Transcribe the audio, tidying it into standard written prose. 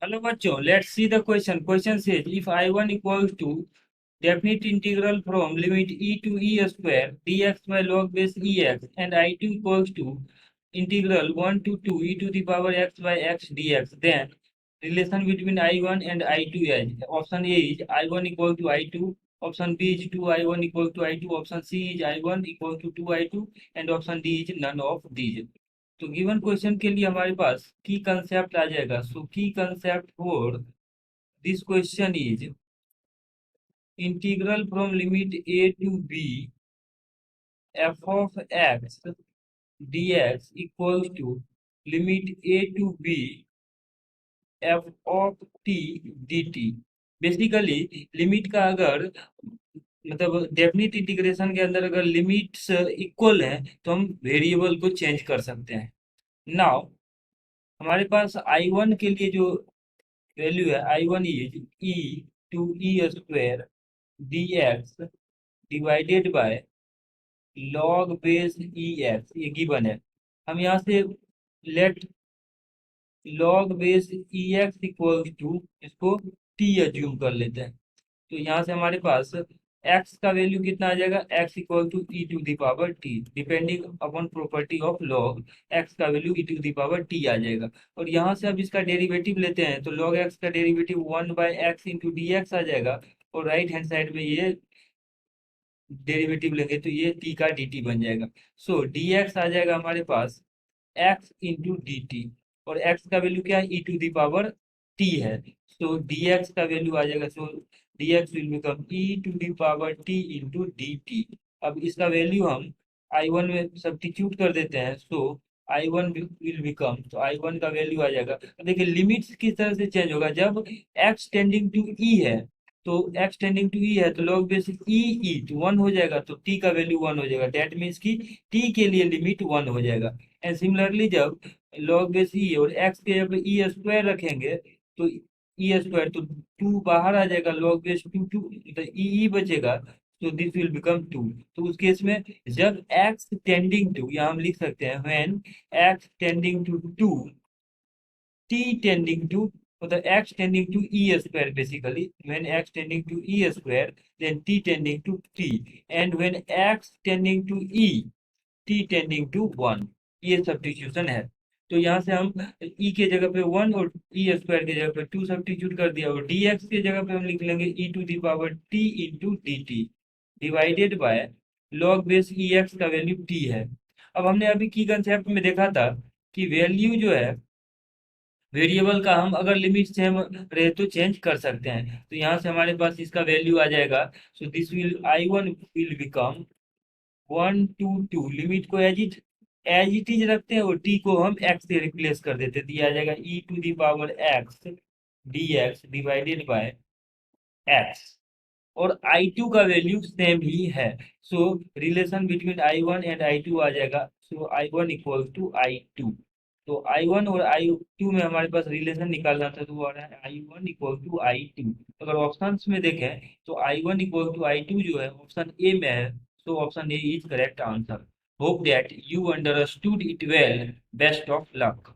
Hello बच्चों, let's see the question. Question says if I1 equals to definite integral from limit e to e square dx by log base ex and I2 equals to integral 1 to 2 e to the power x by x dx, then relation between I1 and I2 is option A is I1 equal to I2, option B is 2I1 equal to I2, option C is I1 equal to 2I2 and option D is none of these। तो given question के लिए हमारे पास की concept आ जाएगा। So की concept for this question is integral from limit a to b f of x dx equals to limit a to b f of t dt। Basically limit का अगर मतलब definite integration के अंदर अगर limits equal है तो हम variable को चेंज कर सकते हैं। नाउ हमारे पास I1 के लिए जो वैल्यू है, I1 is e to e square dx divided by log base ex, ये गिवन है। हम यहाँ से let log base ex equal to इसको t अज्यूम कर लेते हैं। तो यहाँ से हमारे पास x का वैल्यू कितना आ जाएगा, x equal to e to the power t, depending upon property of log x का value e to the power t आ जाएगा। और यहाँ से अब इसका डेरिवेटिव लेते हैं तो log x का derivative 1/x into d x आ जाएगा, और राइट हैंड साइड में ये डेरिवेटिव लेंगे तो ये t का dt बन जाएगा। सो dx आ जाएगा हमारे पास x इंटू डी टी, और x का वैल्यू क्या है, e to the power t है। सो dx का वैल्यू आ जाएगा, so dx will become e to the power t into d t. अब इसका वैल्यू हम I1 में सब्स्टिट्यूट कर देते हैं। सो I1 विल बिकम, तो I1 का वैल्यू आ जाएगा। तो देखिए लिमिट्स किस तरह से चेंज होगा, जब x टेंडिंग टू e है तो x टेंडिंग टू e है तो log बेस e तो 1 हो जाएगा, तो t का वैल्यू 1 हो जाएगा। दैट मीन्स कि t के लिए लिमिट 1 हो जाएगा। एंड सिमिलरली जब लॉग बेस ई और एक्स के जब ई स्क्वायर रखेंगे तो ई स्क्वायर तो 2 बाहर आ जाएगा, लॉग बेस 2 2 तो ई बचेगा, तो दिस विल बिकम 2। तो उस केस में जब एक्स टेंडिंग टू, यहाँ हम लिख सकते हैं when x tending to 2 t tending to, मतलब x tending to e square, basically when x tending to e square then t tending to t, and when x tending to e t tending to 1, ये substitution है। तो यहाँ से हम e के जगह पे 1 और e स्क्वायर के जगह पे 2 सब्स्टिट्यूट कर दिया, और dx के जगह पे हम लिख लेंगे e to the power t into d t divided by log base ex का वैल्यू t है। अब हमने अभी की कंसेप्ट में देखा था कि वैल्यू जो है वेरिएबल का हम अगर लिमिट सेम रहे तो चेंज कर सकते हैं। तो यहाँ से हमारे पास इसका वैल्यू आ जाएगा। So this will I1 will become 1 to 2, लिमिट को एज इट इज रखते हैं और t को हम x से रिप्लेस कर देते हैं, तो ये आ जाएगा e to the power x dx divided by x, और I2 का वैल्यू सेम ही है। So relation between I1 and I2 आ जाएगा। So I1 equal to I2, तो I1 और I2 में हमारे पास रिलेशन निकालना था, तो वो आ रहा है I1 इक्वल टू I2। अगर ऑप्शंस में देखें तो I1 इक्वल टू I2 जो है ऑप्शन ए में है, so option A is correct answer. Hope that you understood it well. Best of luck.